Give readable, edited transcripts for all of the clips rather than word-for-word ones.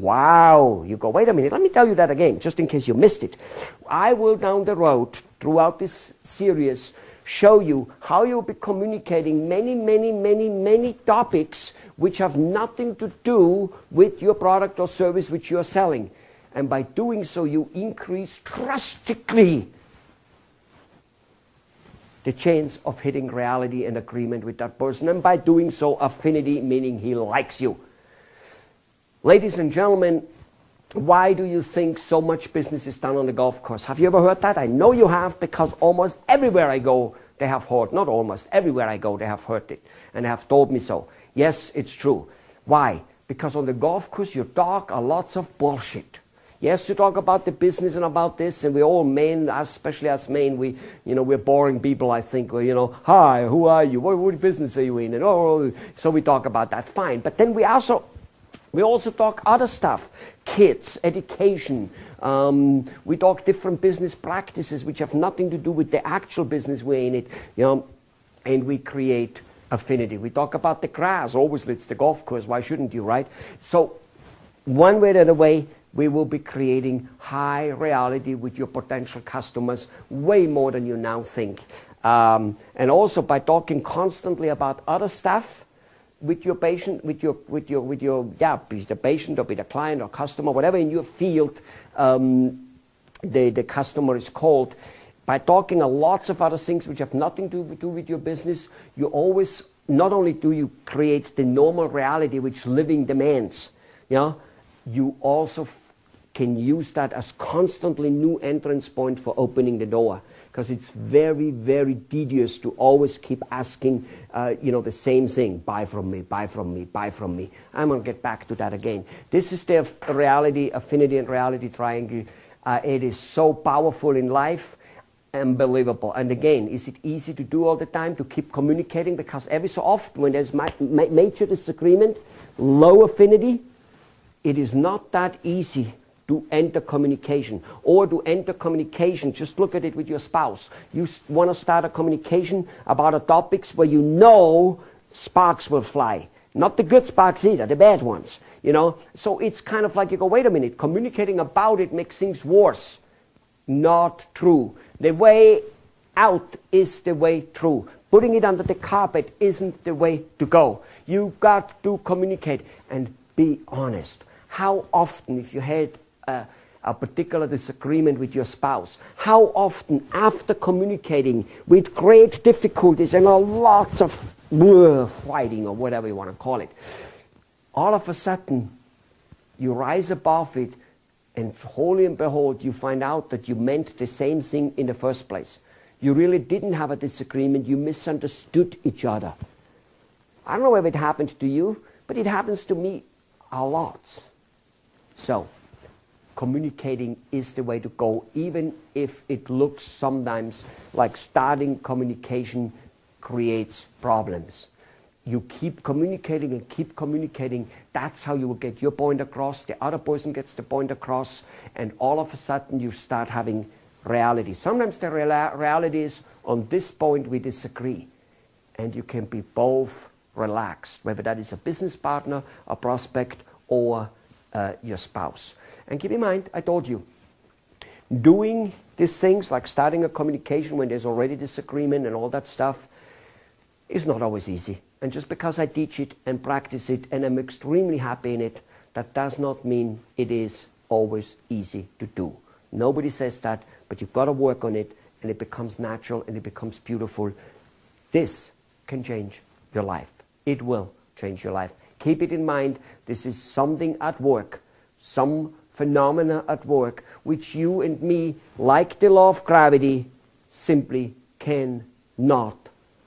Wow, you go, wait a minute, let me tell you that again, just in case you missed it. I will down the road, throughout this series, show you how you'll be communicating many topics which have nothing to do with your product or service which you're selling. And by doing so, you increase drastically the chance of hitting reality and agreement with that person. And by doing so, affinity, meaning he likes you. Ladies and gentlemen, why do you think so much business is done on the golf course? Have you ever heard that? I know you have, because almost everywhere I go, they have heard. Not almost, everywhere I go, they have heard it. And they have told me so. Yes, it's true. Why? Because on the golf course, you talk a lots of bullshit. Yes, you talk about the business and about this, and we all men, especially us men, we're boring people, I think. Hi, who are you? What business are you in? And so we talk about that, fine. But then we also talk other stuff, kids, education. We talk different business practices which have nothing to do with the actual business we're in it, and we create affinity. We talk about the grass. Obviously, it's the golf course. Why shouldn't you, right? So one way or the way, we will be creating high reality with your potential customers, way more than you now think. And also by talking constantly about other stuff, with your patient, be the patient or be the client or customer, whatever in your field the customer is called, by talking a lots of other things which have nothing to do with your business, you always, not only do you create the normal reality which living demands, you also can use that as constantly new entrance point for opening the door. Because it's very tedious to always keep asking, the same thing. Buy from me, buy from me, buy from me. I'm going to get back to that again. This is the reality, affinity and reality triangle. It is so powerful in life, unbelievable. And again, is it easy to do all the time, to keep communicating? Because every so often when there's major disagreement, low affinity, it is not that easy to enter communication. Or to enter communication, just look at it with your spouse. You want to start a communication about a topics where you know sparks will fly. Not the good sparks either, the bad ones. So it's kind of like you go, wait a minute, communicating about it makes things worse. Not true. The way out is the way through. Putting it under the carpet isn't the way to go. You got to communicate and be honest. How often, if you had a particular disagreement with your spouse, how often after communicating with great difficulties and lots of fighting or whatever you want to call it, all of a sudden you rise above it, and wholly and behold you find out that you meant the same thing in the first place. You really didn't have a disagreement, you misunderstood each other. I don't know if it happened to you, but it happens to me a lot. So communicating is the way to go, even if it looks sometimes like starting communication creates problems. You keep communicating and keep communicating. That's how you will get your point across. The other person gets the point across, and all of a sudden you start having reality. Sometimes the reality is, on this point we disagree, and you can be both relaxed, whether that is a business partner, a prospect, or your spouse. And keep in mind, I told you, doing these things like starting a communication when there's already disagreement and all that stuff is not always easy. And just because I teach it and practice it and I'm extremely happy in it, that does not mean it is always easy to do. Nobody says that, but you've got to work on it, and it becomes natural and it becomes beautiful. This can change your life. It will change your life. Keep it in mind, this is something at work, some phenomena at work, which you and me, like the law of gravity, simply cannot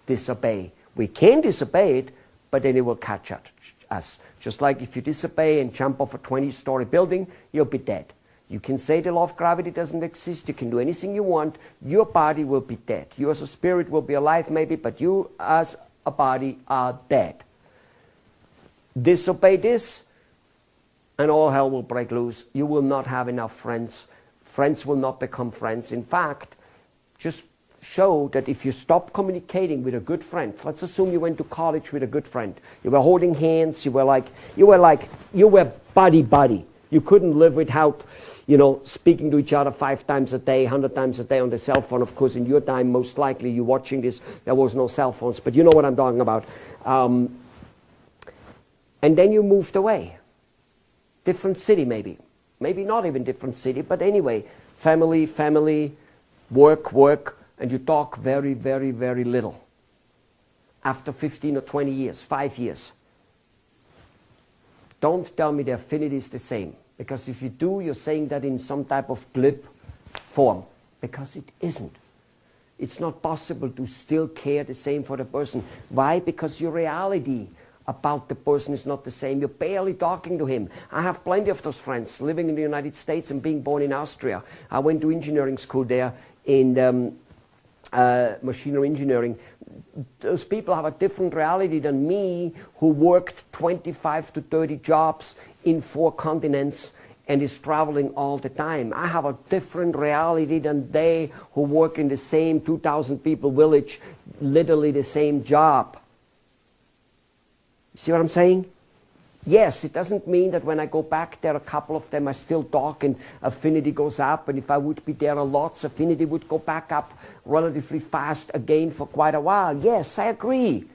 disobey. We can disobey it, but then it will catch us. Just like if you disobey and jump off a 20-story building, you'll be dead. You can say the law of gravity doesn't exist, you can do anything you want, your body will be dead. You as a spirit will be alive maybe, but you as a body are dead. Disobey this, and all hell will break loose. You will not have enough friends. Friends will not become friends. In fact, just show that if you stop communicating with a good friend, let's assume you went to college with a good friend. You were holding hands. You were buddy. You couldn't live without, you know, speaking to each other 5 times a day, 100 times a day on the cell phone. Of course, in your time, most likely, you watching this, there was no cell phones, but you know what I'm talking about. And then you moved away. Different city, maybe. Maybe not even different city, but anyway, family, work, and you talk very, very, very little. After 15 or 20 years, 5 years. Don't tell me the affinity is the same. Because if you do, you're saying that in some type of glib form. Because it isn't. It's not possible to still care the same for the person. Why? Because your reality about the person is not the same. You're barely talking to him. I have plenty of those friends living in the United States and being born in Austria. I went to engineering school there in machinery engineering. Those people have a different reality than me, who worked 25 to 30 jobs in 4 continents and is traveling all the time. I have a different reality than they who work in the same 2,000 people village, literally the same job. See what I'm saying? Yes, it doesn't mean that when I go back there, a couple of them I still talk and affinity goes up, and if I would be there a lot, affinity would go back up relatively fast again for quite a while. Yes, I agree.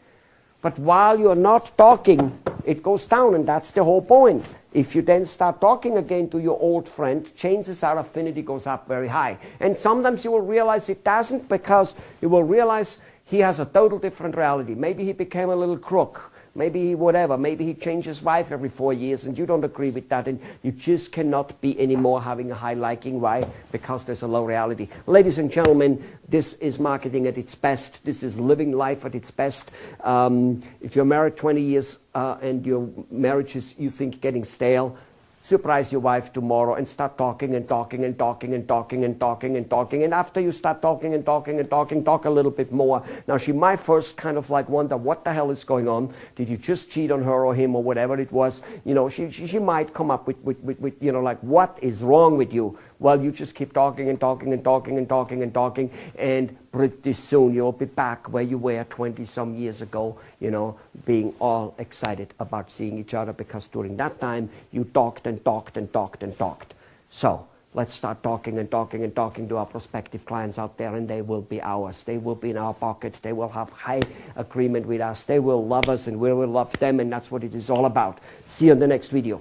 But while you're not talking, it goes down, and that's the whole point. If you then start talking again to your old friend, chances are affinity goes up very high. And sometimes you will realize it doesn't, because you will realize he has a total different reality. Maybe he became a little crook. Maybe he whatever. Maybe he changed his wife every 4 years, and you don't agree with that, and you just cannot be anymore having a high liking. Why? Because there's a low reality. Ladies and gentlemen, this is marketing at its best. This is living life at its best. If you're married 20 years and your marriage is, you think, getting stale, surprise your wife tomorrow and start talking and talking and talking and talking and talking and talking. And after you start talking and talking and talking, talk a little bit more. Now, she might first kind of like wonder, what the hell is going on? Did you just cheat on her or him or whatever it was? You know, she might come up with you know, like, what is wrong with you? Well, you just keep talking and talking and talking and talking and talking, and pretty soon you'll be back where you were 20-some years ago, you know, being all excited about seeing each other, because during that time you talked and talked and talked and talked. So let's start talking and talking and talking to our prospective clients out there, and they will be ours. They will be in our pocket. They will have high agreement with us. They will love us, and we will love them, and that's what it is all about. See you in the next video.